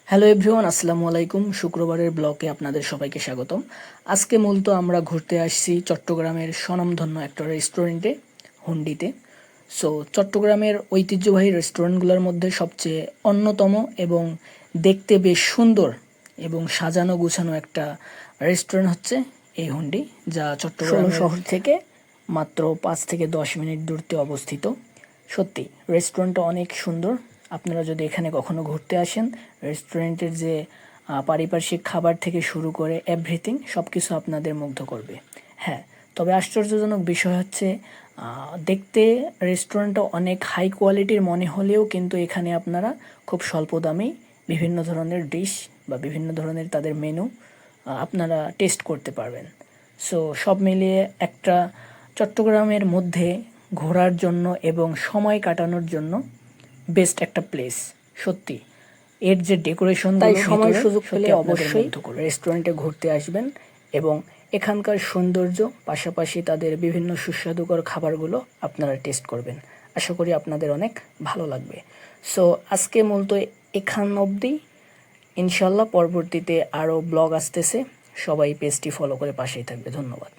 Hello everyone, আসসালামু আলাইকুম। শুক্রবারের ব্লকে আপনাদের সবাইকে স্বাগতম। আজকে মূলত আমরা ঘুরতে আসছি চট্টগ্রামের স্বনামধন্য একটা রেস্টুরেন্টে, হুন্ডিতে। সো চট্টগ্রামের ঐতিহ্যবাহী রেস্টুরেন্টগুলোর মধ্যে সবচেয়ে অন্যতম এবং দেখতে বেশ সুন্দর এবং সাজানো গুছানো একটা রেস্টুরেন্ট হচ্ছে এই হুন্ডি, যা চট্টগ্রাম শহর থেকে মাত্র 5 থেকে 10 মিনিট দূরত্বে অবস্থিত। সত্যি রেস্টুরেন্টটা অনেক সুন্দর। আপনারা যদি এখানে কখনো ঘুরতে আসেন, রেস্টুরেন্টের যে পারিপার্শ্বিক খাবার থেকে শুরু করে এভরিথিং সব কিছু আপনাদের মুগ্ধ করবে। হ্যাঁ, তবে আশ্চর্যজনক বিষয় হচ্ছে দেখতে রেস্টুরেন্টটা অনেক হাই কোয়ালিটির মনে হলেও কিন্তু এখানে আপনারা খুব স্বল্প দামেই বিভিন্ন ধরনের ডিশ বা বিভিন্ন ধরনের তাদের মেনু আপনারা টেস্ট করতে পারবেন। সো সব মিলিয়ে একটা চট্টগ্রামের মধ্যে ঘোরার জন্য এবং সময় কাটানোর জন্য বেস্ট একটা প্লেস। সত্যি এর যে ডেকোরেশন, তাই সময় সুযোগ পেলে অবশ্যই রেস্টুরেন্টে ঘুরতে আসবেন এবং এখানকার সৌন্দর্য পাশাপাশি তাদের বিভিন্ন সুস্বাদুকর খাবারগুলো আপনারা টেস্ট করবেন। আশা করি আপনাদের অনেক ভালো লাগবে। সো আজকে মূলত এখান অবধি। ইনশাল্লাহ পরবর্তীতে আরও ব্লগ আসতেছে। সবাই পেজটি ফলো করে পাশেই থাকবে। ধন্যবাদ।